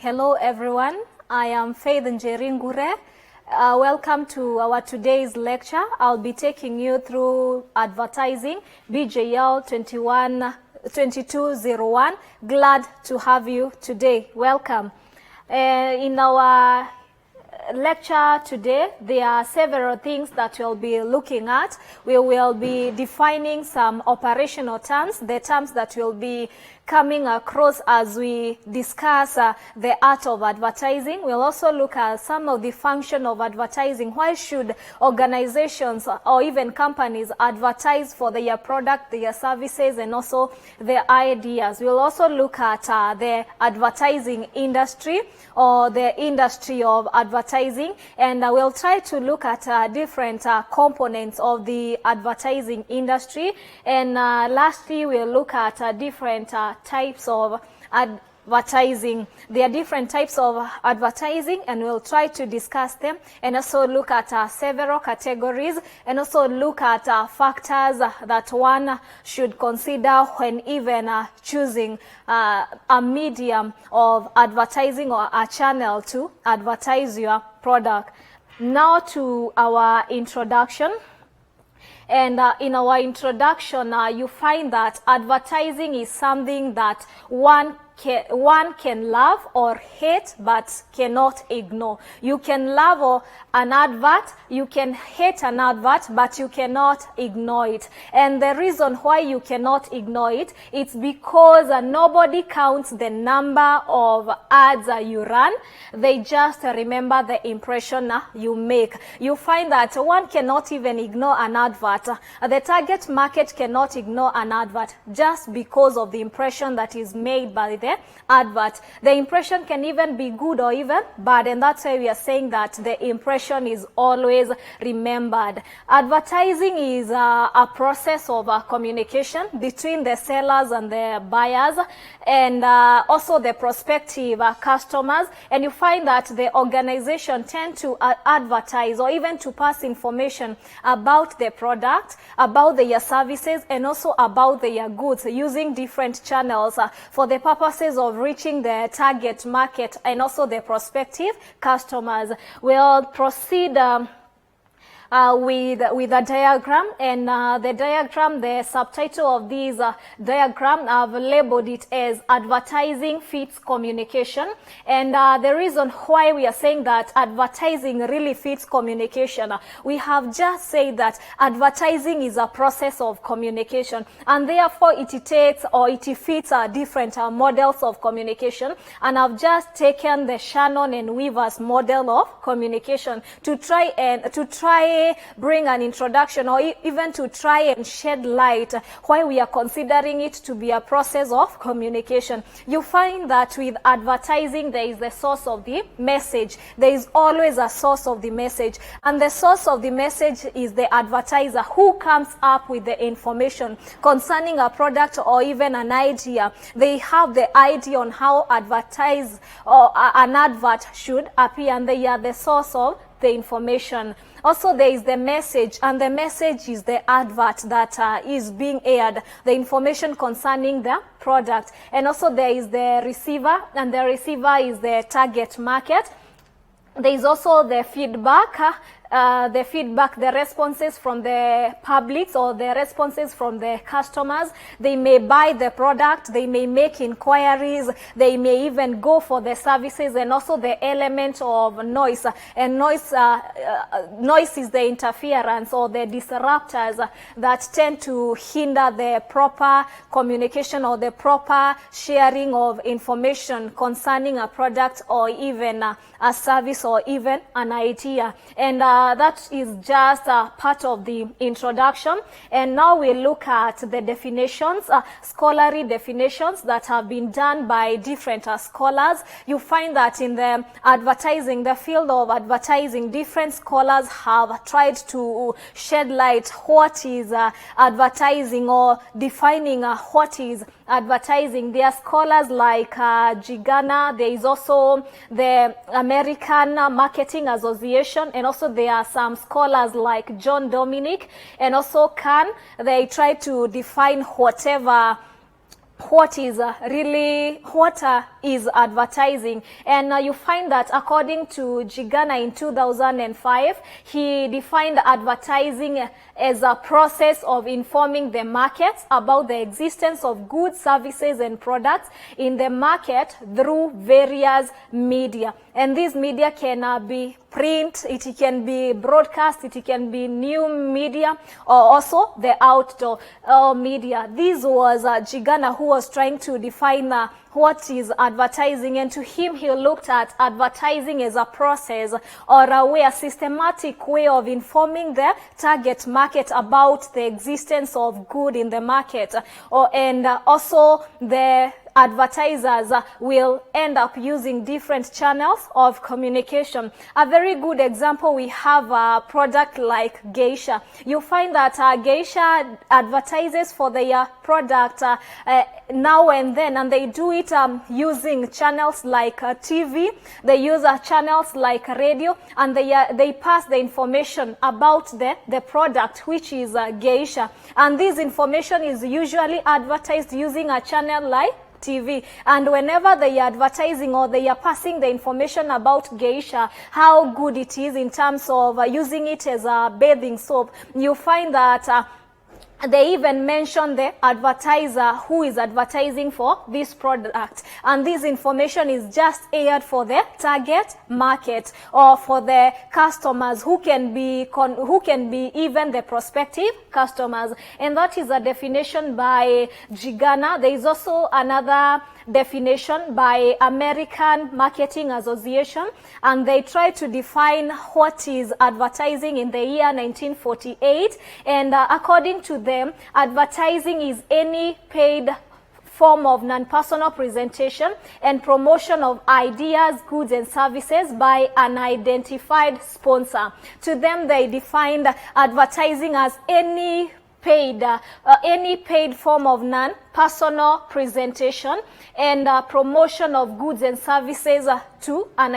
Hello everyone, I am Faith Njeringure. Welcome to our today's lecture. I'll be taking you through advertising, BJL 2201. Glad to have you today. Welcome. In our lecture today, there are several things that we'll be looking at. We will be defining some operational terms, the terms that will be coming across as we discuss the art of advertising. We'll also look at some of the function of advertising. Why should organizations or even companies advertise for their product, their services, and also their ideas? We'll also look at the advertising industry or the industry of advertising, and we'll try to look at different components of the advertising industry. And lastly, we'll look at different types of advertising. There are different types of advertising, and we'll try to discuss them and also look at several categories, and also look at factors that one should consider when even choosing a medium of advertising or a channel to advertise your product. Now to our introduction. And in our introduction, you find that advertising is something that one can love or hate but cannot ignore. You can love an advert, you can hate an advert, but you cannot ignore it. And the reason why you cannot ignore it, it's because nobody counts the number of ads you run. They just remember the impression you make. You find that one cannot even ignore an advert. The target market cannot ignore an advert just because of the impression that is made by the advert. The impression can even be good or even bad, and that's why we are saying that the impression is always remembered. Advertising is a process of communication between the sellers and the buyers, and also the prospective customers. And you find that the organization tend to advertise or even to pass information about the product, about their services, and also about their goods using different channels for the purposes of reaching the target market and also the prospective customers. We'll proceed with a diagram, and the diagram, the subtitle of this diagram, I've labeled it as advertising fits communication. And the reason why we are saying that advertising really fits communication, we have just said that advertising is a process of communication, and therefore it takes or it fits different models of communication. And I've just taken the Shannon and Weaver's model of communication to try bring an introduction or even to try and shed light why we are considering it to be a process of communication. You find that with advertising, there is the source of the message. There is always a source of the message, and the source of the message is the advertiser who comes up with the information concerning a product or even an idea. They have the idea on how advertise or an advert should appear, and they are the source of the information. Also, there is the message, and the message is the advert that is being aired, the information concerning the product. And also there is the receiver, and the receiver is the target market. There is also the feedback, the responses from the publics or the responses from the customers. They may buy the product, they may make inquiries, they may even go for the services, and also the element of noise. And noise is the interference or the disruptors that tend to hinder the proper communication or the proper sharing of information concerning a product or even a service or even an idea. And that is just part of the introduction. And now we look at the definitions, scholarly definitions that have been done by different scholars. You find that in the advertising, the field of advertising, different scholars have tried to shed light what is advertising or defining what is advertising. There are scholars like Gigana. There is also the American Marketing Association, and also there are some scholars like John Dominic and also Kahn. They try to define what is advertising. And you find that according to Gigana in 2005, he defined advertising as a process of informing the market about the existence of goods, services, and products in the market through various media. And these media can be print, it can be broadcast, it can be new media, or also the outdoor media. This was Gigana, who was trying to define what is advertising, and to him he looked at advertising as a process or a way, a systematic way of informing the target market about the existence of good in the market, and also the advertisers will end up using different channels of communication. A very good example, we have a product like Geisha. You find that Geisha advertises for their product now and then, and they do it using channels like TV, they use channels like radio, and they pass the information about the product, which is Geisha. And this information is usually advertised using a channel like TV. And whenever they are advertising or they are passing the information about Geisha, how good it is in terms of using it as a bathing soap, you find that they even mention the advertiser who is advertising for this product, and this information is just aired for the target market or for the customers who can be even the prospective customers. And that is a definition by Gigana. There is also another definition by American Marketing Association, and they try to define what is advertising in the year 1948. And according to them, advertising is any paid form of non-personal presentation and promotion of ideas, goods, and services by an identified sponsor. To them, they defined advertising as any paid form of non-personal presentation and promotion of goods and services by an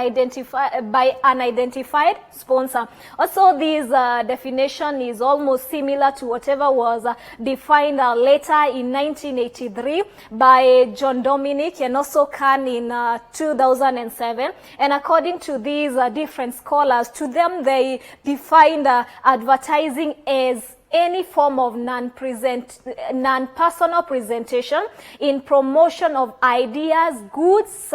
identified sponsor. Also, this definition is almost similar to whatever was defined later in 1983 by John Dominic and also Kahn in 2007. And according to these different scholars, to them they defined advertising as any form of non-personal presentation in promotion of ideas, goods,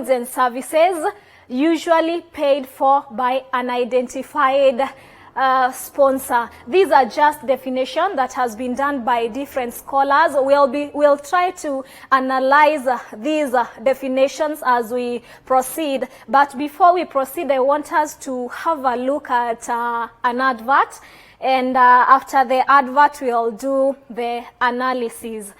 and services, usually paid for by an identified sponsor. These are just definition that has been done by different scholars. We'll try to analyze these definitions as we proceed. But before we proceed, I want us to have a look at an advert, and after the advert, we'll do the analysis.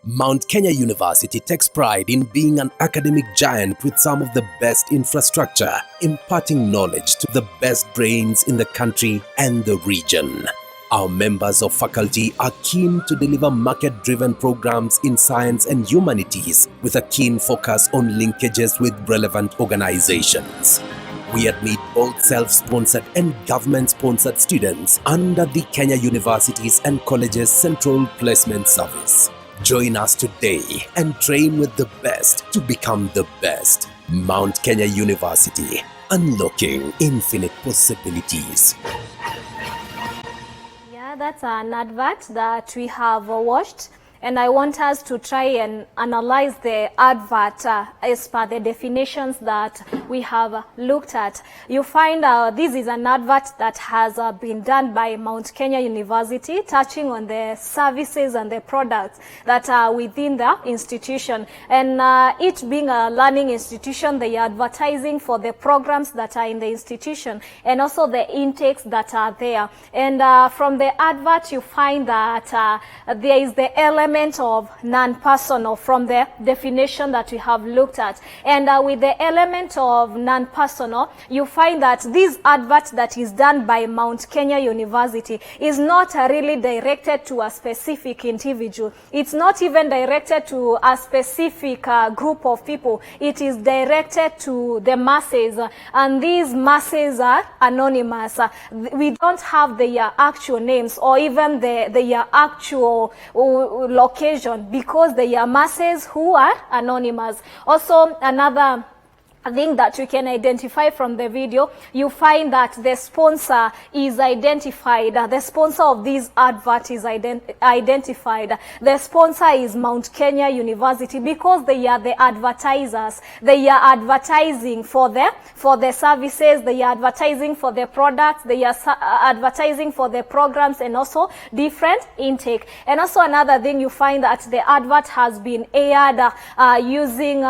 Mount Kenya University takes pride in being an academic giant with some of the best infrastructure, imparting knowledge to the best brains in the country and the region. Our members of faculty are keen to deliver market-driven programs in science and humanities with a keen focus on linkages with relevant organizations. We admit both self-sponsored and government-sponsored students under the Kenya Universities and Colleges Central Placement Service. Join us today and train with the best to become the best. Mount Kenya University, unlocking infinite possibilities. Yeah, that's an advert that we have watched. And I want us to try and analyze the advert as per the definitions that we have looked at. You find this is an advert that has been done by Mount Kenya University, touching on the services and the products that are within the institution. And it being a learning institution, they are advertising for the programs that are in the institution and also the intakes that are there. And from the advert, you find that there is the LM element of non-personal from the definition that we have looked at. And with the element of non-personal, you find that this advert that is done by Mount Kenya University is not really directed to a specific individual. It's not even directed to a specific group of people. It is directed to the masses, and these masses are anonymous. We don't have their actual names or even their actual location, because they are masses who are anonymous. Also, another thing that you can identify from the video, you find that the sponsor is identified. The sponsor of this advert is identified. The sponsor is Mount Kenya University, because they are the advertisers. They are advertising for the services, they are advertising for the products, they are advertising for the programs, and also different intake. And also another thing, you find that the advert has been aired using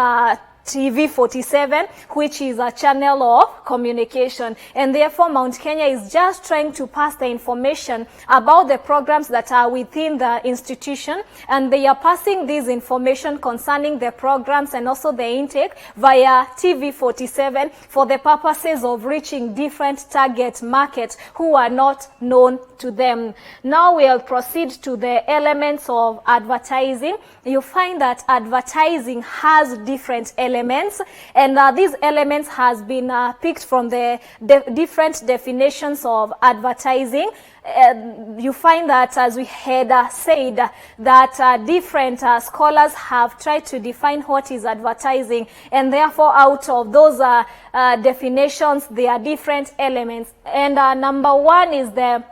TV 47, which is a channel of communication. And therefore, Mount Kenya is just trying to pass the information about the programs that are within the institution, and they are passing this information concerning the programs and also the intake via TV 47 for the purposes of reaching different target markets who are not known to them. Now we'll proceed to the elements of advertising. You find that advertising has different elements, and these elements has been picked from the different definitions of advertising. You find that, as we had said, that different scholars have tried to define what is advertising, and therefore out of those definitions there are different elements. And number one is the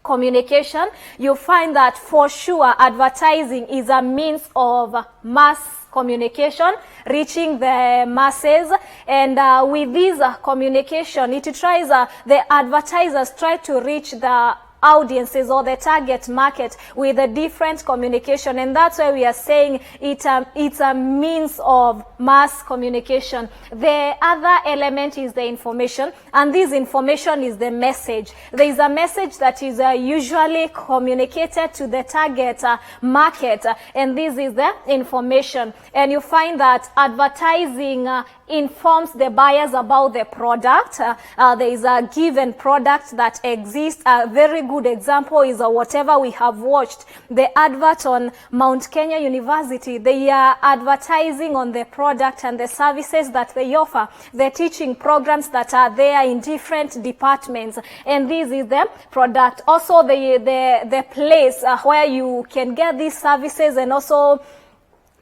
communication. You find that for sure advertising is a means of mass communication, reaching the masses, and with this communication, it tries the advertisers try to reach the audiences or the target market with a different communication, and that's why we are saying it's a means of mass communication. The other element is the information, and this information is the message. There is a message that is usually communicated to the target market, and this is the information. And you find that advertising informs the buyers about the product. There is a given product that exists. A very good example is whatever we have watched, the advert on Mount Kenya University. They are advertising on the product and the services that they offer, the teaching programs that are there in different departments, and this is the product. Also the place where you can get these services, and also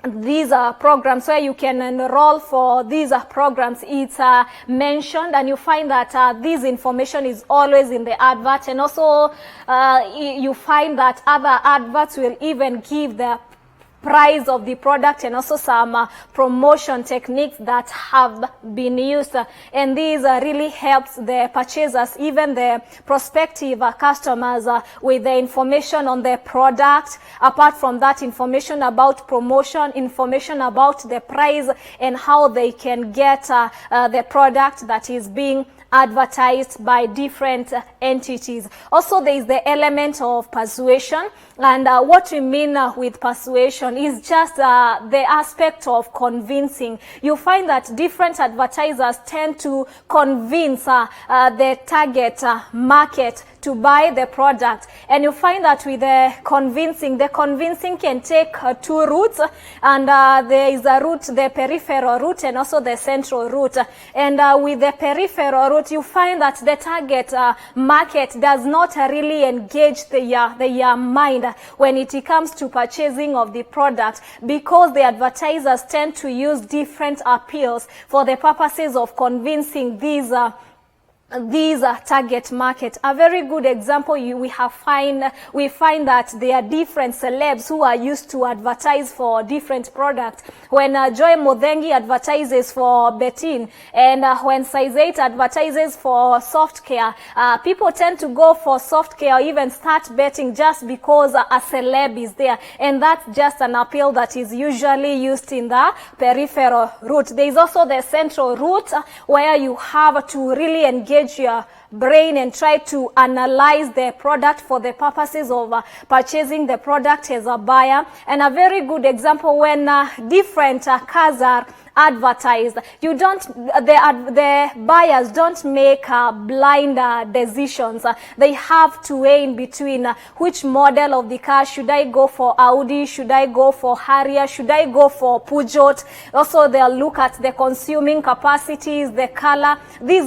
these are programs where you can enroll for these programs. It's mentioned, and you find that this information is always in the advert. And also you find that other adverts will even give the price of the product and also some promotion techniques that have been used, and these really helps the purchasers, even the prospective customers, with the information on the product. Apart from that, information about promotion, information about the price, and how they can get the product that is being advertised by different entities. Also, there is the element of persuasion, and what we mean with persuasion is just the aspect of convincing. You find that different advertisers tend to convince the target market to buy the product, and you find that with the convincing can take two routes, and there is a route, the peripheral route, and also the central route. And with the peripheral route, you find that the target market does not really engage their mind when it comes to purchasing of the product, because the advertisers tend to use different appeals for the purposes of convincing these target market. A very good example we find that there are different celebs who are used to advertise for different products. When Joy Mudhengi advertises for Betin, and when Size 8 advertises for soft care, people tend to go for soft care or even start betting just because a celeb is there, and that's just an appeal that is usually used in the peripheral route. There is also the central route where you have to really engage engage your brain and try to analyze the product for the purposes of purchasing the product as a buyer. And a very good example, when different cars are advertised, you don't, the buyers don't make blind decisions. They have to weigh in between which model of the car. Should I go for Audi? Should I go for Harrier? Should I go for Peugeot? Also, they'll look at the consuming capacities, the color. This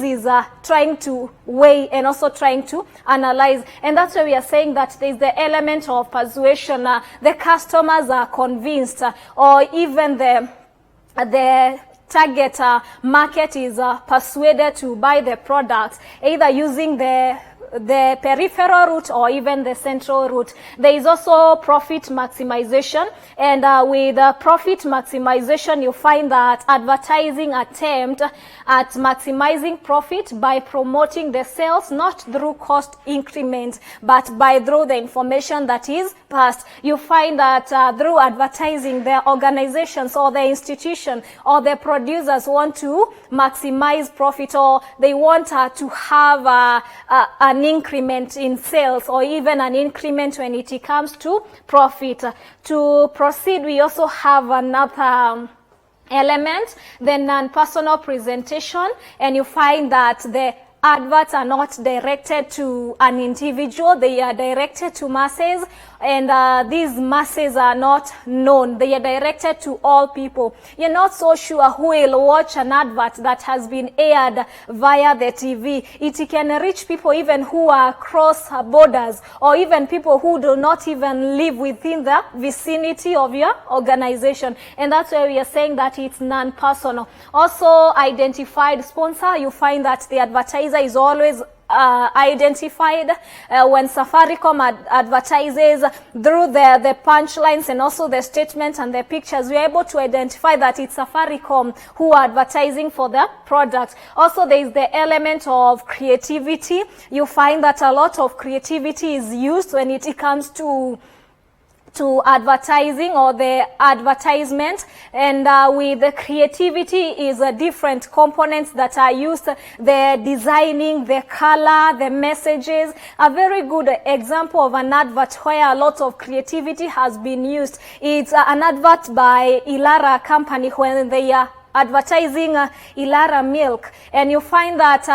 is trying to weigh and also trying to analyze. And that's why we are saying that there's the element of persuasion. The customers are convinced, or even the target market is persuaded to buy the products, either using the peripheral route or even the central route. There is also profit maximization, and with profit maximization, you find that advertising attempt at maximizing profit by promoting the sales not through cost increments, but through the information that is passed. You find that through advertising, the organizations or the institution or the producers want to maximize profit, or they want to have an increment in sales, or even an increment when it comes to profit. To proceed, we also have another element, the non-personal presentation, and you find that the adverts are not directed to an individual, they are directed to masses, and these masses are not known. They are directed to all people. You're not so sure who will watch an advert that has been aired via the TV. It can reach people even who are across borders, or even people who do not even live within the vicinity of your organization. And that's why we are saying that it's non-personal. Also, identified sponsor, you find that the advertiser is always identified. When Safaricom advertises through the punchlines and also the statements and the pictures, we are able to identify that it's Safaricom who are advertising for the product. Also, there is the element of creativity. You find that a lot of creativity is used when it comes to advertising or the advertisement, and with the creativity is different components that are used, the designing, the color, the messages. A very good example of an advert where a lot of creativity has been used, it's an advert by Ilara company when they are advertising Ilara milk, and you find that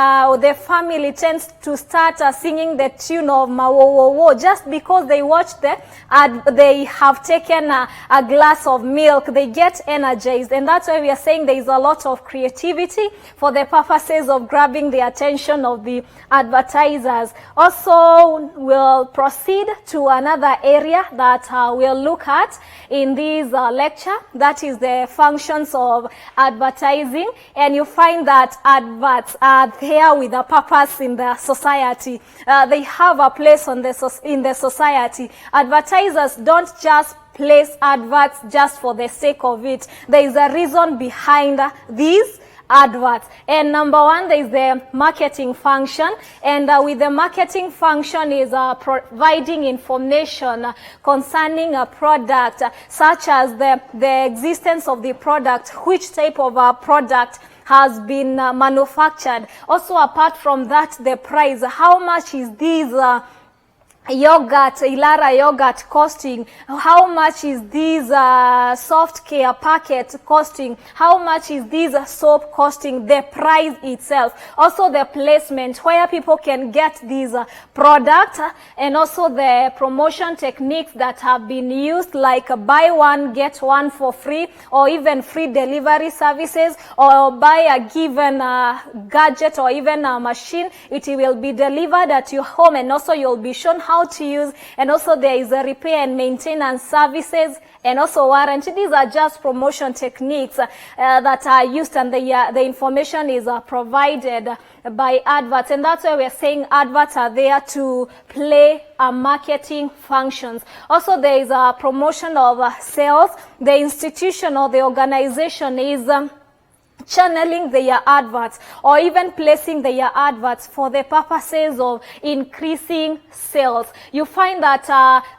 the family tends to start singing the tune of Mawowowo just because they watch the ad. They have taken a glass of milk, they get energized, and that's why we are saying there is a lot of creativity for the purposes of grabbing the attention of the advertisers. Also, we'll proceed to another area that we'll look at in this lecture, that is the functions of advertising. And you find that adverts are there with a purpose in the society. They have a place in the society. Advertisers don't just place adverts just for the sake of it. There is a reason behind these adverts. And number one, there is the marketing function, and with the marketing function is providing information concerning a product, such as the existence of the product, which type of product has been manufactured. Also, apart from that, the price. How much is this yogurt, Ilara yogurt costing? How much is this soft care packet costing? How much is this soap costing? The price itself. Also the placement, where people can get these products, and also the promotion techniques that have been used, like buy one get one for free, or even free delivery services, or buy a given gadget or even a machine, it will be delivered at your home, and also you'll be shown how to use, and also there is a repair and maintenance services, and also warranty. These are just promotion techniques that are used, and the information is provided by adverts. And that's why we're saying adverts are there to play a marketing functions. Also, there is a promotion of sales. The institution or the organization is channeling their adverts or even placing their adverts for the purposes of increasing sales. You find that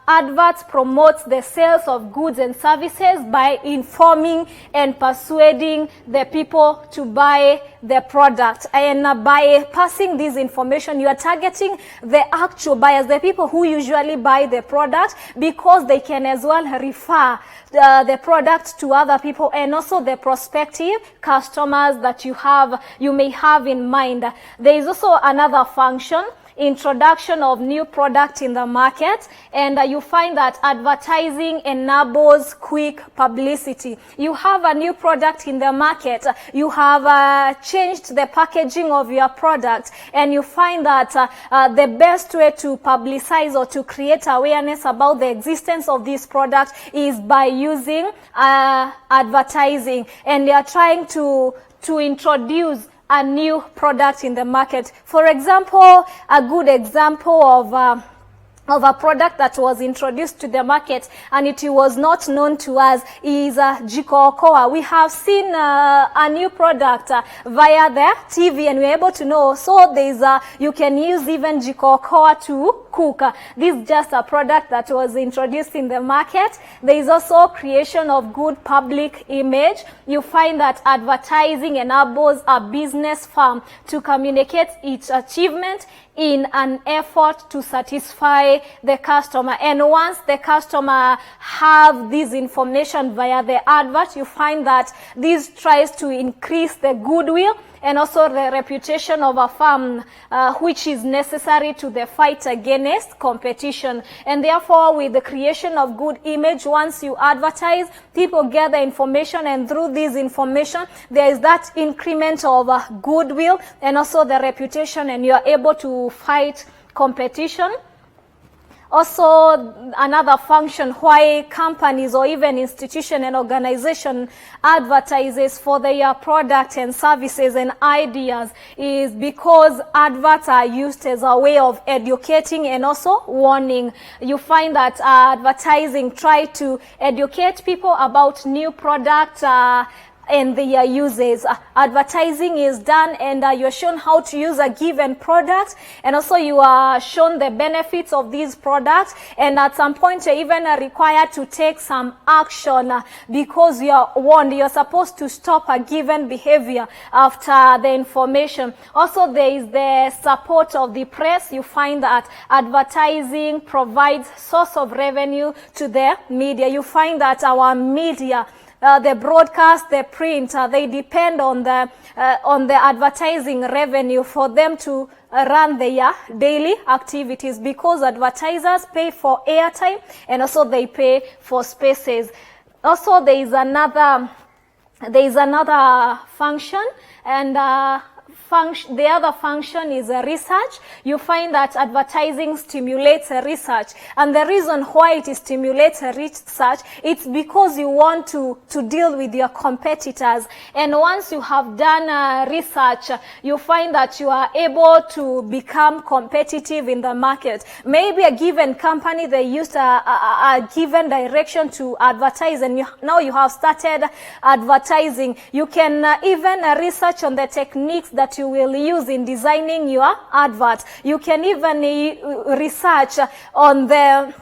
adverts promotes the sales of goods and services by informing and persuading the people to buy the product. And by passing this information, you are targeting the actual buyers, the people who usually buy the product, because they can as well refer the product to other people, and also the prospective customers that you may have in mind. There is also another function, introduction of new product in the market, and you find that advertising enables quick publicity. You have a new product in the market, you have changed the packaging of your product, and you find that the best way to publicize or to create awareness about the existence of this product is by using advertising, and they are trying to introduce a new product in the market. For example, a good example of a product that was introduced to the market and it was not known to us is Jiko Okoa. We have seen a new product via the TV, and we're able to know. So there's you can use even Jiko Okoa to cook. This is just a product that was introduced in the market. There is also creation of good public image. You find that advertising enables a business firm to communicate its achievement in an effort to satisfy the customer. And once the customer have this information via the advert, you find that this tries to increase the goodwill and also the reputation of a firm, which is necessary to the fight against competition. And therefore, with the creation of good image, once you advertise, people get the information, and through this information, there is that increment of goodwill and also the reputation, and you are able to fight competition. Also, another function why companies or even institution and organization advertises for their product and services and ideas is because adverts are used as a way of educating and also warning. You find that advertising try to educate people about new products and their uses. Advertising is done, and you're shown how to use a given product, and also you are shown the benefits of these products, and at some point you're even required to take some action because you are warned you're supposed to stop a given behavior after the information. Also, there is the support of the press. You find that advertising provides source of revenue to the media. You find that our media, the broadcast, the print, they depend on the advertising revenue for them to run their daily activities, because advertisers pay for airtime and also they pay for spaces. Also, there is another function, and the other function is research. You find that advertising stimulates research, and the reason why it stimulates research, it's because you want to deal with your competitors, and once you have done research, you find that you are able to become competitive in the market. Maybe a given company, they used a given direction to advertise, and now you have started advertising. You can even research on the techniques that you will use in designing your advert. You can even research on the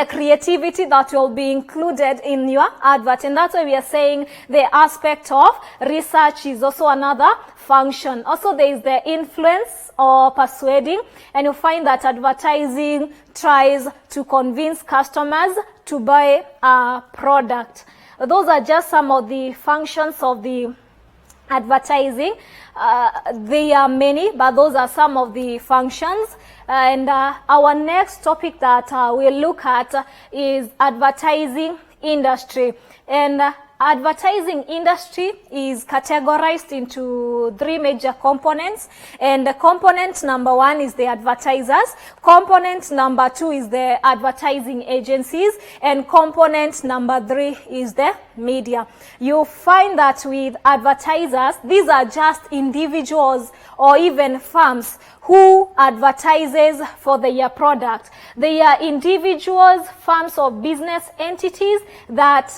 creativity that will be included in your advert. And that's why we are saying the aspect of research is also another function. Also, there is the influence or persuading, and you find that advertising tries to convince customers to buy a product. Those are just some of the functions of the advertising. There are many, but those are some of the functions. And our next topic that we'll look at is advertising industry. And advertising industry is categorized into three major components. And component number one is the advertisers. Component number two is the advertising agencies. And component number three is the media. You find that with advertisers, these are just individuals or even firms who advertises for their product. They are individuals, firms or business entities that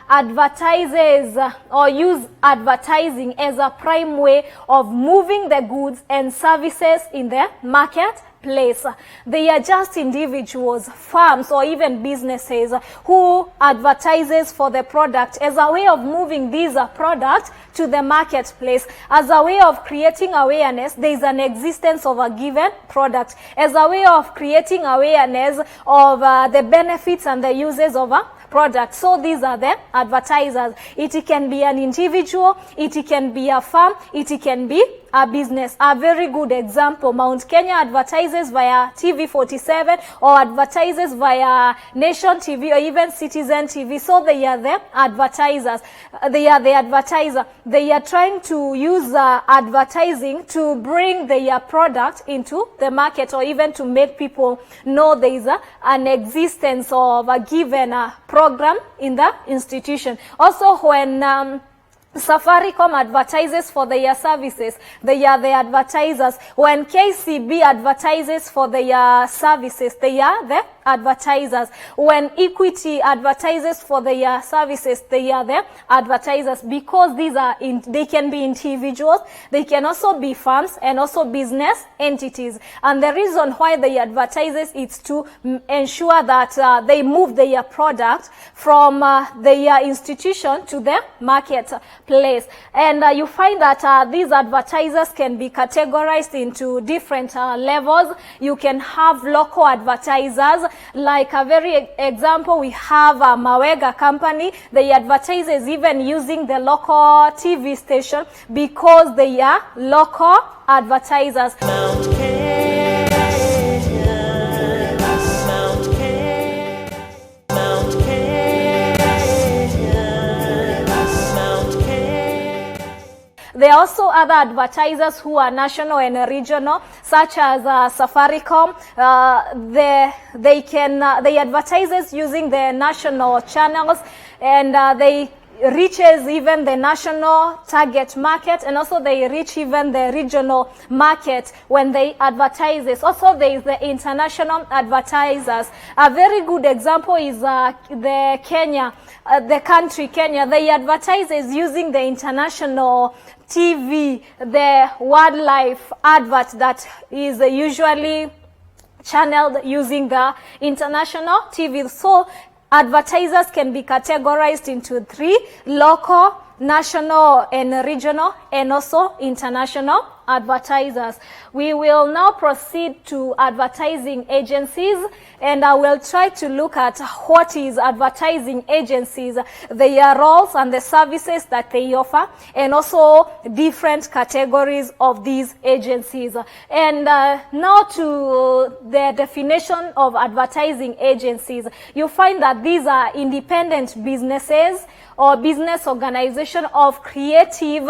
advertise advertises or use advertising as a prime way of moving the goods and services in the marketplace. They are just individuals, firms, or even businesses who advertises for the product as a way of moving these products to the marketplace, as a way of creating awareness. There is an existence of a given product, as a way of creating awareness of the benefits and the uses of a product. So these are the advertisers. It can be an individual, it can be a firm, it can be a business. A very good example, Mount Kenya advertises via TV47 or advertises via Nation TV or even Citizen TV. So they are the advertisers. They are the advertiser. They are trying to use advertising to bring their product into the market or even to make people know there is an existence of a given program in the institution. Also, when Safaricom advertises for their services, they are the advertisers. When KCB advertises for their services, they are the advertisers. When Equity advertises for their services, they are the advertisers, because these are they can be individuals, they can also be firms and also business entities. And the reason why they advertises is to ensure that they move their product from their institution to the marketplace. And you find that these advertisers can be categorized into different levels. You can have local advertisers. Like a very example, we have a Mawega company. They advertises even using the local TV station because they are local advertisers. Mount Kenya, Mount Kenya, Mount Kenya, Mount Kenya. There are also other advertisers who are national and regional, such as Safaricom. They advertises using the national channels, and they reaches even the national target market, and also they reach even the regional market when they advertises. Also, there is the international advertisers. A very good example is the country Kenya. They advertises using the international TV, the wildlife advert that is usually channeled using the international TV. So advertisers can be categorized into three: local, national and regional, and also international advertisers. We will now proceed to advertising agencies, and I will try to look at what is advertising agencies, their roles and the services that they offer, and also different categories of these agencies. And now to the definition of advertising agencies. You find that these are independent businesses or business organization of creative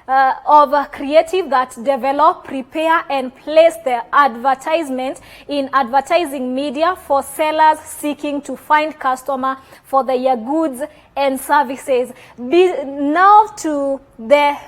that develop, prepare, and place the advertisement in advertising media for sellers seeking to find customer for their goods and services. Now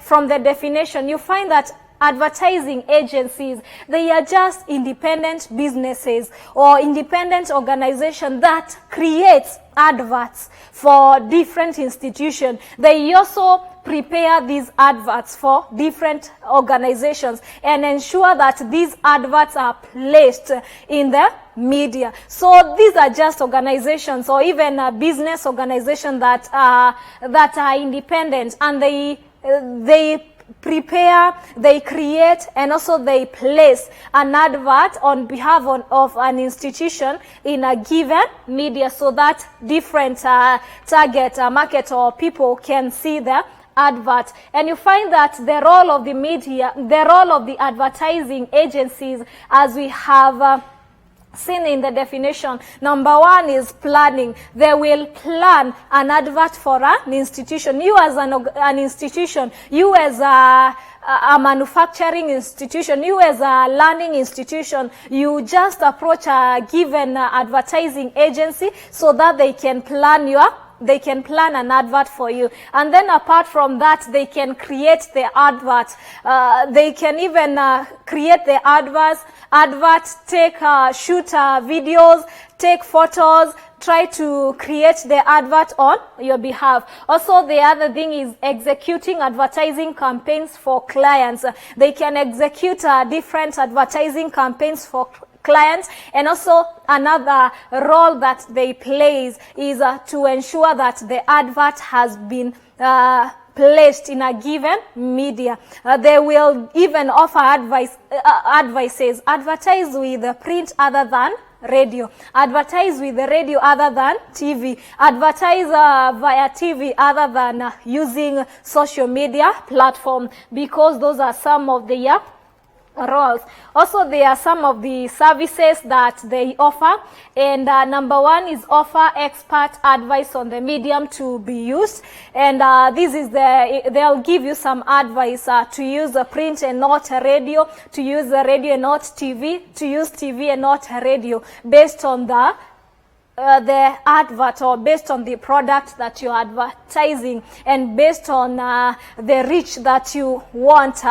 from the definition, you find that advertising agencies, they are just independent businesses or independent organizations that creates adverts for different institutions. They also prepare these adverts for different organizations and ensure that these adverts are placed in the media. So these are just organizations or even a business organization that are independent, and they prepare, they create, and also they place an advert on behalf of an institution in a given media so that different target market or people can see the advert. And you find that the role of the media, the role of the advertising agencies, as we have seen in the definition, number one is planning. They will plan an advert for an institution. You as an institution, you as a manufacturing institution, you as a learning institution, you just approach a given advertising agency so that they can plan your they can plan an advert for you. And then apart from that, they can create the advert. They can even create the adverts, shoot videos, take photos, try to create the advert on your behalf. Also, the other thing is executing advertising campaigns for clients. They can execute different advertising campaigns for clients, and also another role that they play is to ensure that the advert has been placed in a given media. They will even offer advices. Advertise with print other than radio. Advertise with the radio other than TV. Advertise via TV other than using social media platform, because those are some of the roles. Also, there are some of the services that they offer, and number one is offer expert advice on the medium to be used, and this is they'll give you some advice to use print and not radio, to use the radio and not TV, to use TV and not radio, based on the advert, or based on the product that you're advertising, and based on the reach that you want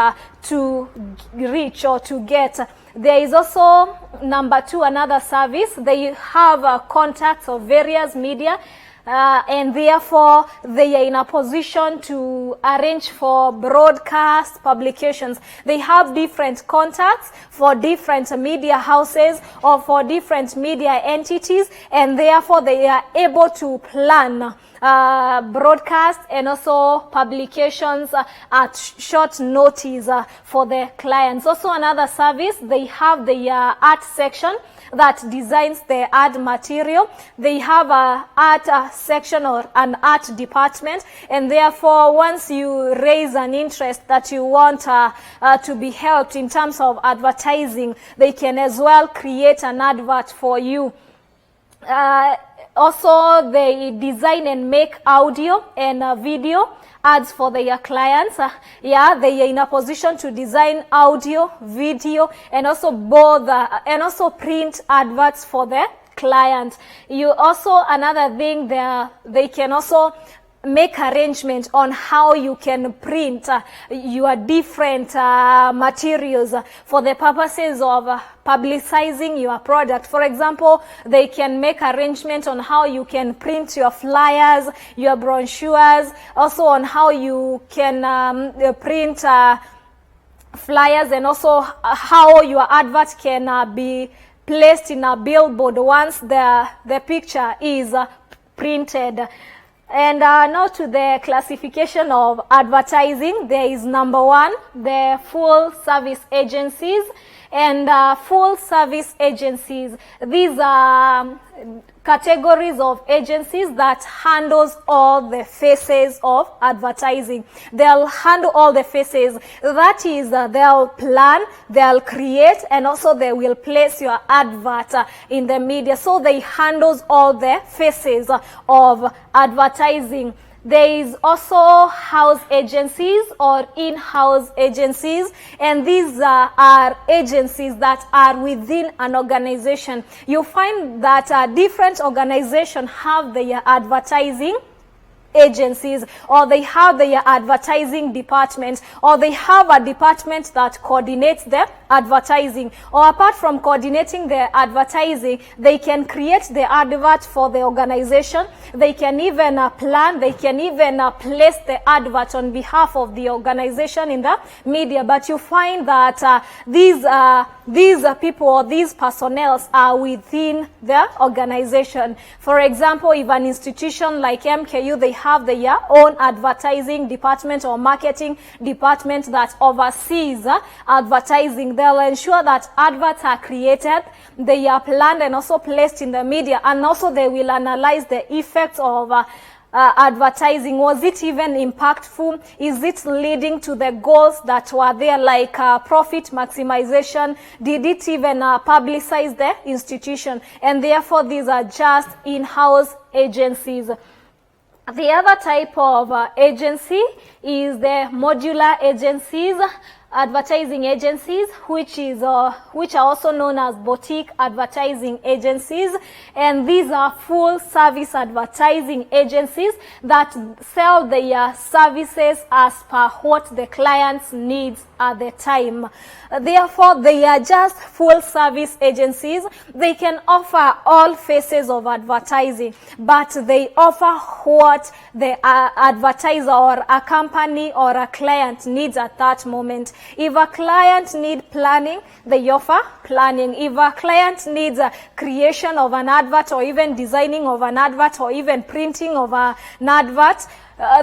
to reach or to get. There is also, number two, another service. They have contacts of various media, and therefore they are in a position to arrange for broadcast publications. They have different contacts for different media houses or for different media entities, and therefore they are able to plan broadcast and also publications at short notice for the clients. Also, another service, they have the art section that designs the art material. They have a art section or an art department, and therefore once you raise an interest that you want to be helped in terms of advertising, they can as well create an advert for you. Also, they design and make audio and video ads for their clients. They are in a position to design audio, video, and also both, and also print adverts for the client. You also, another thing, they can also make arrangement on how you can print your different materials for the purposes of publicizing your product. For example, they can make arrangement on how you can print your flyers, your brochures, also on how you can print flyers, and also how your advert can be placed in a billboard once the picture is printed. And now to the classification of advertising. There is number one, the full service agencies. And full service agencies, these are categories of agencies that handles all the phases of advertising. They'll handle all the phases. That is, they'll plan, they'll create, and also they will place your advert in the media. So they handles all the phases of advertising. There is also house agencies or in-house agencies, and these are agencies that are within an organization. You find that different organizations have their advertising agencies, or they have their advertising department, or they have a department that coordinates the advertising. Or apart from coordinating the advertising, they can create the advert for the organization. They can even plan, they can even place the advert on behalf of the organization in the media. But you find that these people or these personnel are within the organization. For example, if an institution like MKU, they have their own advertising department or marketing department that oversees advertising. They'll ensure that adverts are created, they are planned and also placed in the media, and also they will analyze the effects of advertising. Was it even impactful? Is it leading to the goals that were there, like profit maximization? Did it even publicize the institution? And therefore, these are just in-house agencies. The other type of agency is the modular agencies. advertising agencies, which are also known as boutique advertising agencies, and these are full service advertising agencies that sell their services as per what the client's needs at the time. Therefore, they are just full service agencies. They can offer all phases of advertising, but they offer what the advertiser or a company or a client needs at that moment. If a client needs planning, they offer planning. If a client needs a creation of an advert, or even designing of an advert, or even printing of an advert,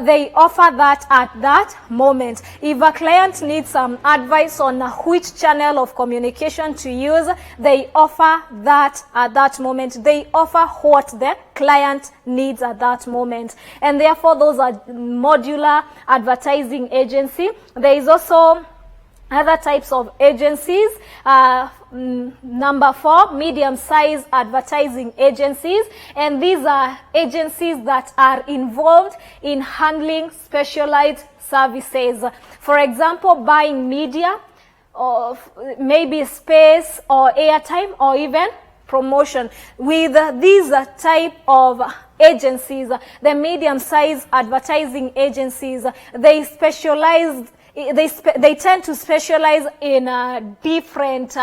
they offer that at that moment. If a client needs some advice on which channel of communication to use, they offer that at that moment. They offer what the client needs at that moment. And therefore, those are modular advertising agency. There is also other types of agencies. Number 4, medium-sized advertising agencies, and these are agencies that are involved in handling specialized services. For example, buying media, or maybe space or airtime, or even promotion. With these type of agencies, the medium-sized advertising agencies, they specialize. They tend to specialize in different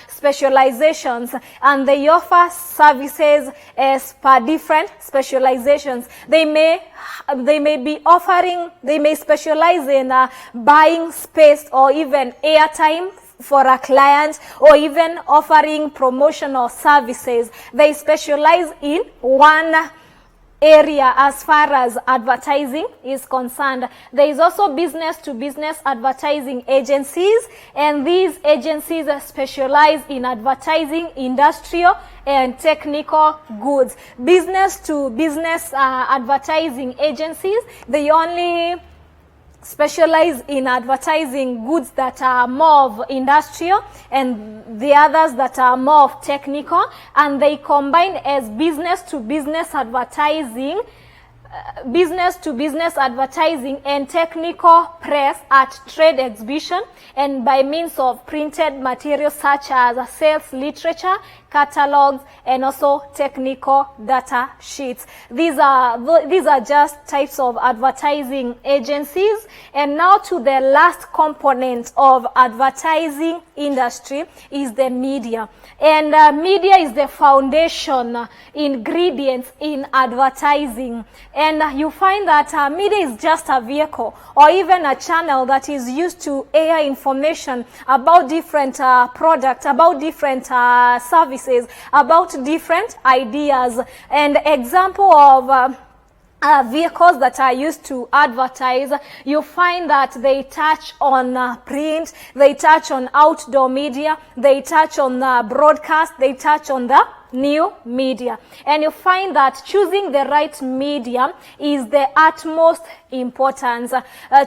specializations, and they offer services as per different specializations. They may specialize in buying space or even airtime for a client, or even offering promotional services. They specialize in one area as far as advertising is concerned. There is also business-to-business advertising agencies, and these agencies specialize in advertising industrial and technical goods. Business-to-business advertising agencies, they only specialize in advertising goods that are more of industrial, and the others that are more of technical, and they combine as business-to-business advertising and technical press at trade exhibition, and by means of printed materials such as sales literature, catalogs, and also technical data sheets. These are just types of advertising agencies. And now to the last component of advertising industry is the media. And media is the foundation ingredients in advertising. And you find that media is just a vehicle or even a channel that is used to air information about different products, about different services, about different ideas. And example of vehicles that are used to advertise, you find that they touch on print, they touch on outdoor media, they touch on broadcast, they touch on the new media. And you find that choosing the right medium is the utmost importance.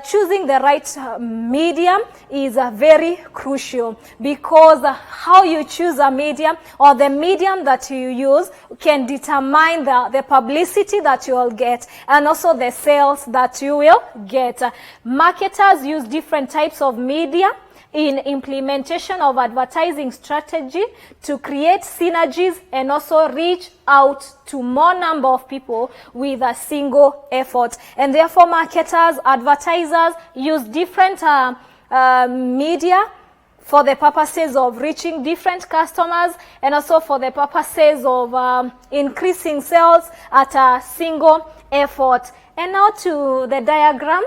Choosing the right medium is very crucial, because how you choose a medium or the medium that you use can determine the publicity that you will get and also the sales that you will get. Marketers use different types of media in implementation of advertising strategy to create synergies and also reach out to more number of people with a single effort. And therefore, marketers, advertisers use different media for the purposes of reaching different customers and also for the purposes of increasing sales at a single effort. And now to the diagram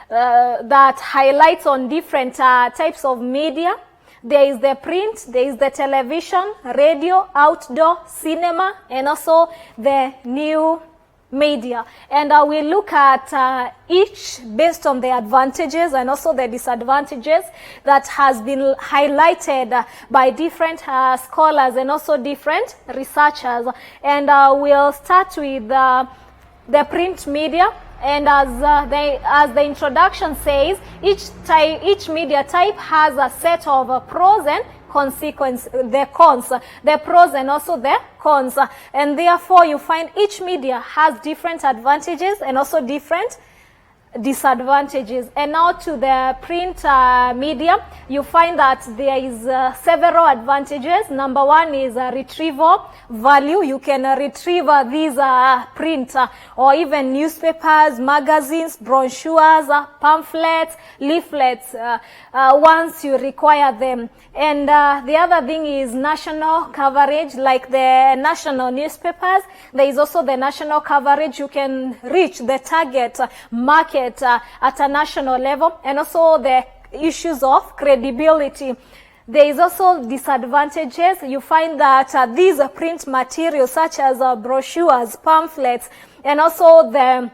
that highlights on different types of media. There is the print, there is the television, radio, outdoor, cinema, and also the new media. And we look at each based on the advantages and also the disadvantages that has been highlighted by different scholars and also different researchers. And we'll start with the print media. And as the introduction says, each media type has a set of pros and consequences, the cons, the pros and also the cons. And therefore, you find each media has different advantages and also different disadvantages. And now to the print media, you find that there is several advantages. Number one is retrieval value. You can retrieve these print or even newspapers, magazines, brochures, pamphlets, leaflets once you require them. And the other thing is national coverage, like the national newspapers. There is also the national coverage. You can reach the target market at a national level, and also the issues of credibility. There is also disadvantages. You find that these print materials such as brochures, pamphlets, and also the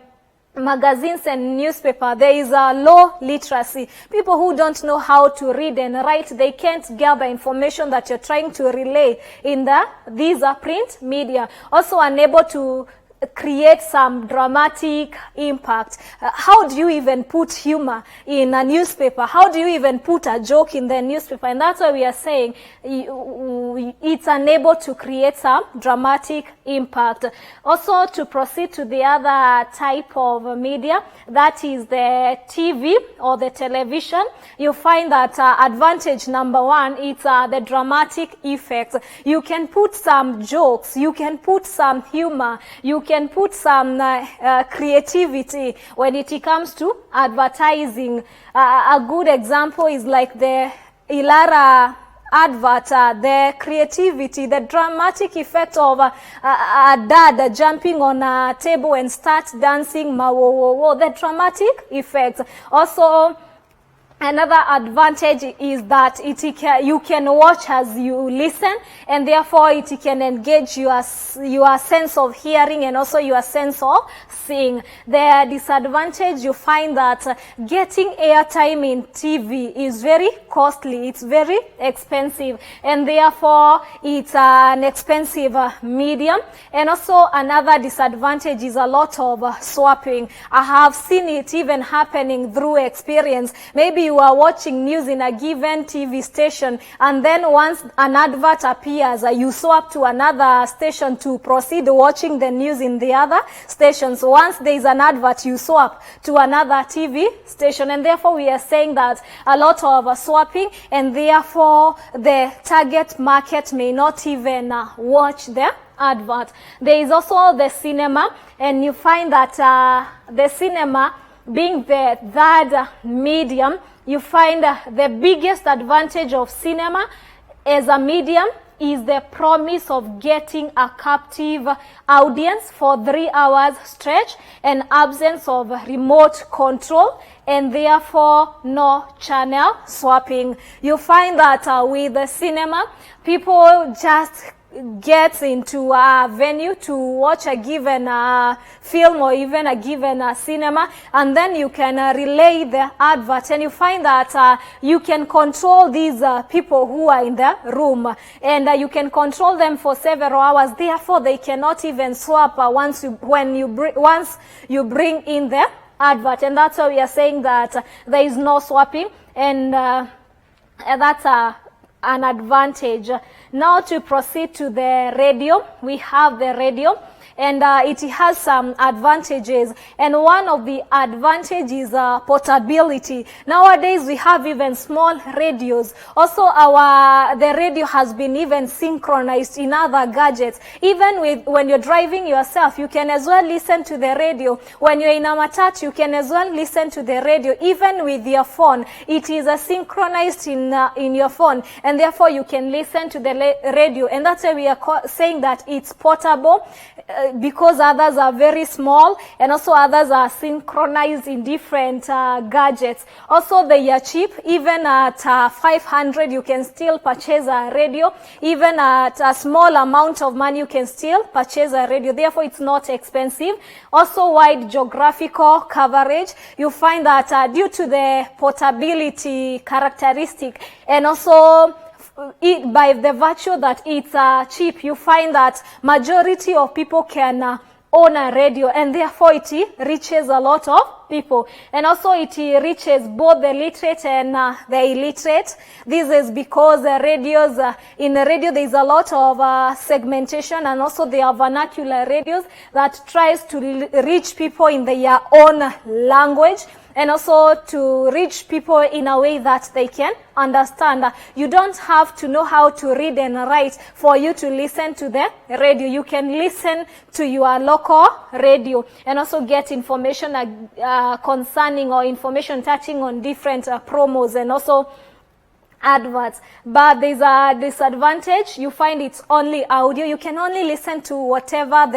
magazines and newspaper, there is a low literacy. People who don't know how to read and write, they can't gather information that you're trying to relay in these print media. Also unable to create some dramatic impact. How do you even put humor in a newspaper? How do you even put a joke in the newspaper? And that's why we are saying it's unable to create some dramatic impact. Also, to proceed to the other type of media, that is the TV or the television, you find that advantage number one, it's the dramatic effect. You can put some jokes, you can put some humor, you can put some creativity when it comes to advertising. A good example is like the Ilara advert, the creativity, the dramatic effect of a dad jumping on a table and start dancing, the dramatic effect. Also, another advantage is that you can watch as you listen, and therefore it can engage your sense of hearing and also your sense of seeing. The disadvantage, you find that getting airtime in TV is very costly, it's very expensive, and therefore it's an expensive medium. And also another disadvantage is a lot of swapping. I have seen it even happening through experience. Maybe you are watching news in a given TV station, and then once an advert appears, you swap to another station to proceed watching the news in the other stations. Once there is an advert, you swap to another TV station, and therefore we are saying that a lot of swapping, and therefore the target market may not even watch the advert. There is also the cinema, and you find that the cinema being the third medium, you find the biggest advantage of cinema as a medium is the promise of getting a captive audience for 3 hours stretch and absence of remote control, and therefore no channel swapping. You find that with the cinema, people just gets into a venue to watch a given film or even a given cinema, and then you can relay the advert, and you find that you can control these people who are in the room, and you can control them for several hours. Therefore, they cannot even swap once you bring in the advert, and that's why we are saying that there is no swapping, and that's an advantage. Now to proceed to the radio, we have the radio, and it has some advantages, and one of the advantages is portability. Nowadays we have even small radios. Also the radio has been even synchronized in other gadgets. Even when you're driving yourself, you can as well listen to the radio. When you're in a matatu, you can as well listen to the radio. Even with your phone, it is synchronized in your phone, and therefore you can listen to the radio, and that's why we are saying that it's portable, because others are very small, and also others are synchronized in different gadgets. Also, they are cheap. Even at 500, you can still purchase a radio. Even at a small amount of money, you can still purchase a radio. Therefore, it's not expensive. Also, wide geographical coverage. You find that due to the portability characteristic, and also by the virtue that it's cheap, you find that majority of people can own a radio, and therefore it reaches a lot of people. And also it reaches both the literate and the illiterate. This is because radios, in the radio there is a lot of segmentation, and also there are vernacular radios that tries to reach people in their own language, and also to reach people in a way that they can understand. You don't have to know how to read and write for you to listen to the radio. You can listen to your local radio and also get information concerning or information touching on different promos and also adverts. But there's a disadvantage. You find it's only audio. You can only listen to whatever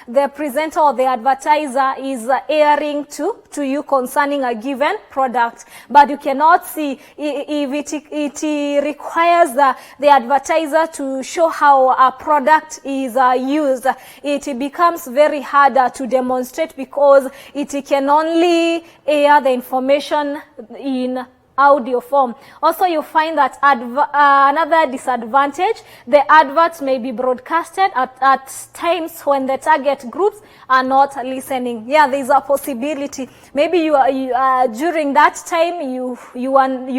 the presenter or the advertiser is airing to you concerning a given product. But you cannot see if it requires the advertiser to show how a product is used. It becomes very harder to demonstrate because it can only air the information in audio form. Also, you find that another disadvantage, the adverts may be broadcasted at times when the target groups are not listening. Yeah, there is a possibility. Maybe you during that time you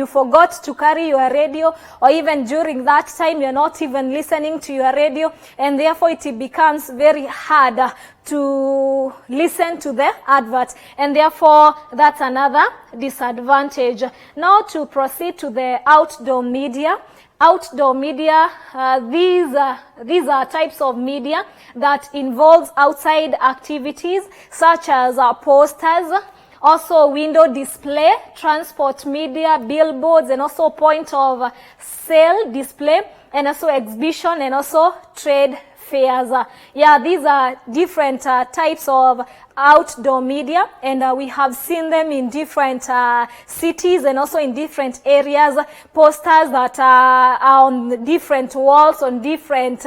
forgot to carry your radio, or even during that time you're not even listening to your radio, and therefore it becomes very hard to listen to the advert, and therefore that's another disadvantage. Now to proceed to the outdoor media. Outdoor media, these are types of media that involves outside activities such as posters, also window display, transport media, billboards, and also point of sale display, and also exhibition, and also trade fairs. Yeah, these are different types of outdoor media, and we have seen them in different cities and also in different areas. Posters that are on different walls, on different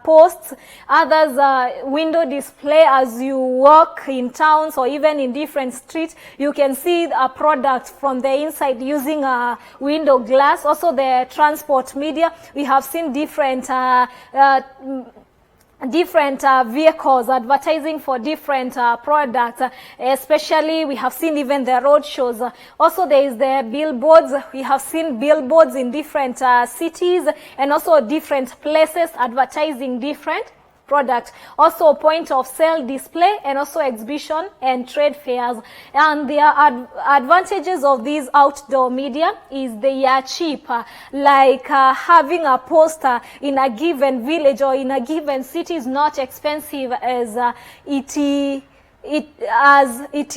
posts. Others window display as you walk in towns or even in different streets. You can see a product from the inside using a window glass. Also the transport media, we have seen different vehicles advertising for different products, especially we have seen even the road shows. Also there is the billboards. We have seen billboards in different cities and also different places advertising different product. Also point of sale display, and also exhibition and trade fairs. And the advantages of these outdoor media is they are cheap, like having a poster in a given village or in a given city is not expensive as it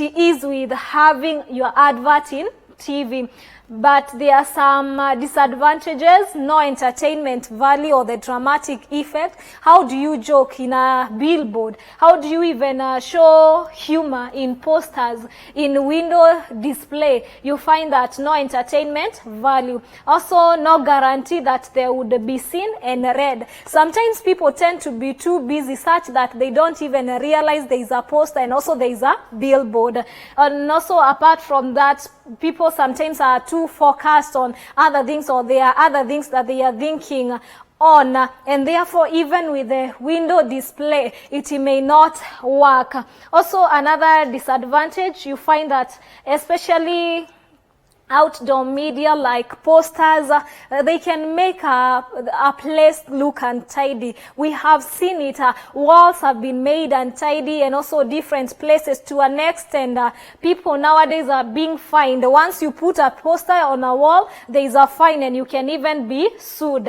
is with having your advert in TV. But there are some disadvantages: no entertainment value or the dramatic effect. How do you joke in a billboard? How do you even show humor in posters, in window display? You find that no entertainment value. Also, no guarantee that they would be seen and read. Sometimes people tend to be too busy such that they don't even realize there is a poster and also there is a billboard. And also, apart from that, people sometimes are too focused on other things, or there are other things that they are thinking on, and therefore even with the window display it may not work. Also another disadvantage, you find that especially outdoor media like posters, they can make a place look untidy. We have seen it. Walls have been made untidy, and also different places to an extent. People nowadays are being fined. Once you put a poster on a wall, there is a fine and you can even be sued.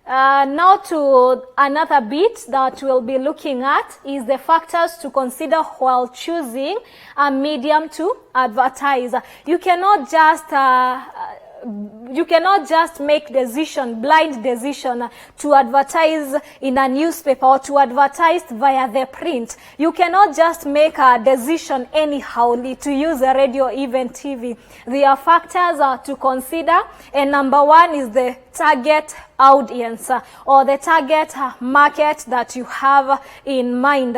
Now to another bit that we'll be looking at is the factors to consider while choosing a medium to advertise. You cannot just make blind decision to advertise in a newspaper or to advertise via the print. You cannot just make a decision anyhow to use a radio, even TV. There are factors to consider, and number one is the target audience or the target market that you have in mind.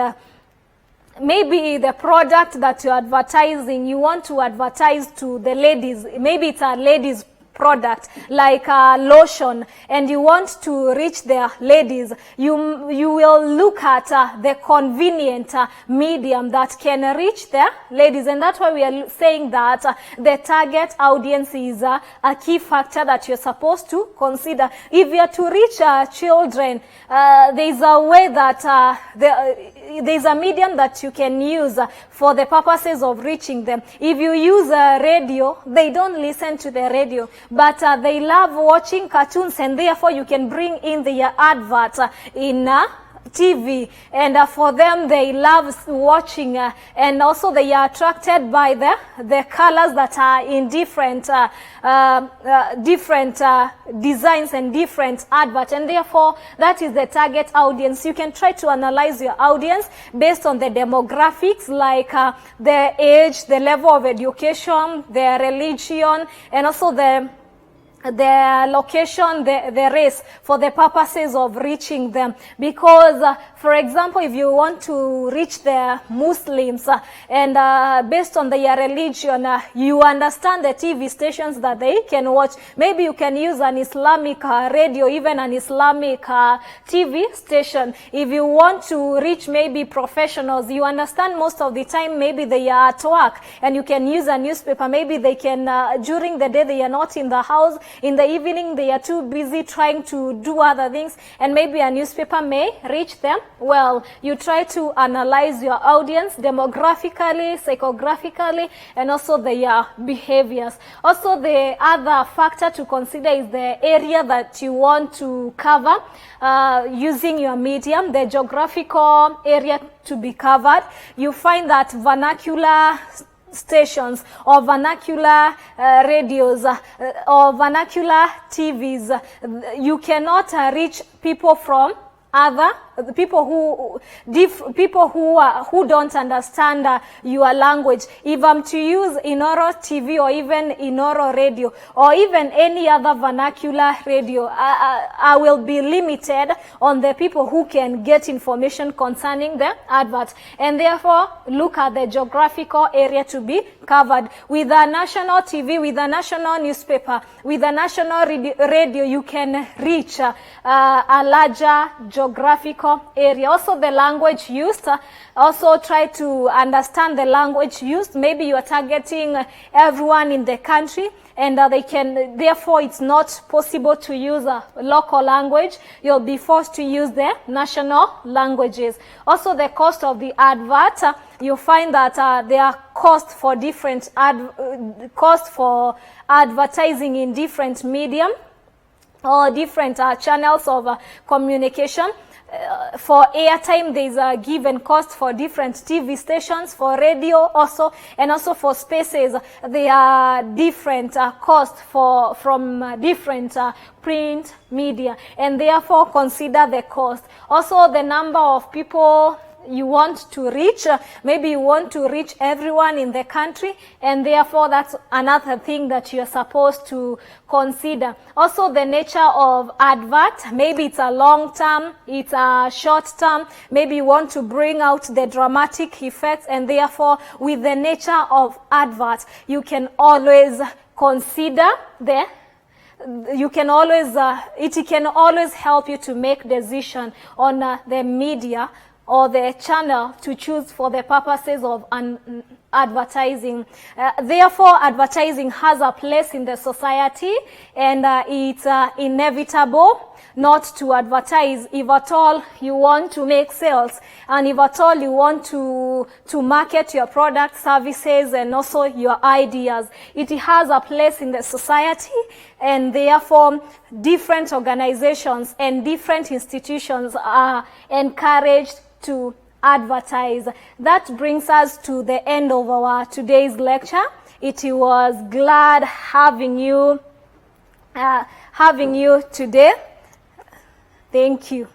Maybe the product that you're advertising, you want to advertise to the ladies. Maybe it's a ladies product like lotion, and you want to reach the ladies, you will look at the convenient medium that can reach the ladies. And that's why we are saying that the target audience is a key factor that you're supposed to consider. If you are to reach children, there's a way that there's a medium that you can use for the purposes of reaching them. If you use radio, they don't listen to the radio, but they love watching cartoons, and therefore you can bring in the advert in TV, and for them they love watching, and also they are attracted by the colors that are in different designs and different adverts, and therefore that is the target audience. You can try to analyze your audience based on the demographics, like the age, the level of education, their religion, and also the location, the race, for the purposes of reaching them. Because, for example, if you want to reach the Muslims and based on their religion, you understand the TV stations that they can watch. Maybe you can use an Islamic radio, even an Islamic TV station. If you want to reach maybe professionals, you understand most of the time maybe they are at work, and you can use a newspaper. Maybe they can, during the day they are not in the house. In the evening, they are too busy trying to do other things, and maybe a newspaper may reach them. Well, you try to analyze your audience demographically, psychographically, and also their behaviors. Also, the other factor to consider is the area that you want to cover using your medium, the geographical area to be covered. You find that vernacular stations or vernacular radios or vernacular TVs, you cannot reach people from other people who don't understand your language. If I'm to use Inoro TV or even Inoro radio or even any other vernacular radio, I will be limited on the people who can get information concerning the advert, and therefore look at the geographical area to be covered. With a national TV, with a national newspaper, with a national radio, you can reach a larger geographical area. Also, the language used, also try to understand the language used. Maybe you are targeting everyone in the country, and they can, therefore it's not possible to use a local language. You'll be forced to use the national languages. Also, the cost of the advert, you find that there are costs for different cost for advertising in different medium or different channels of communication. For airtime, there is a given cost for different TV stations, for radio also, and also for spaces. There are different costs from different print media, and therefore consider the cost. Also, the number of people you want to reach. Maybe you want to reach everyone in the country, and therefore that's another thing that you're supposed to consider. Also, the nature of advert. Maybe it's a long term, it's a short term. Maybe you want to bring out the dramatic effects, and therefore with the nature of advert, you can always consider it can always help you to make decision on the media or the channel to choose for the purposes of advertising. Therefore, advertising has a place in the society, and it's inevitable not to advertise if at all you want to make sales, and if at all you want to market your product, services, and also your ideas. It has a place in the society, and therefore different organizations and different institutions are encouraged to advertise. That brings us to the end of our today's lecture. It was glad having you today. Thank you.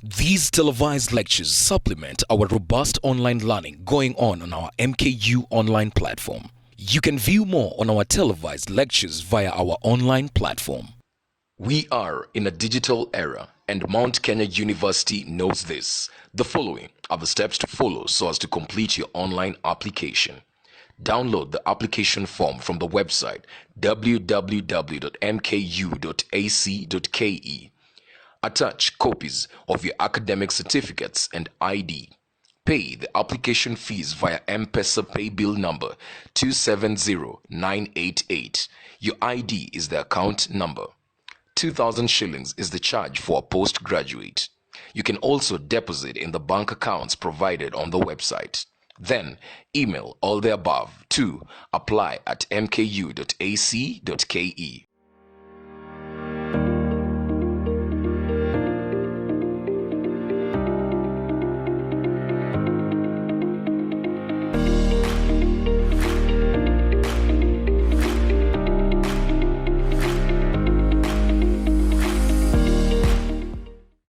These televised lectures supplement our robust online learning going on our MKU online platform. You can view more on our televised lectures via our online platform. We are in a digital era, and Mount Kenya University knows this. The following are the steps to follow so as to complete your online application. Download the application form from the website www.mku.ac.ke. Attach copies of your academic certificates and ID. Pay the application fees via M-Pesa pay bill number 270988. Your ID is the account number. 2,000 shillings is the charge for a postgraduate. You can also deposit in the bank accounts provided on the website. Then email all the above to apply@mku.ac.ke.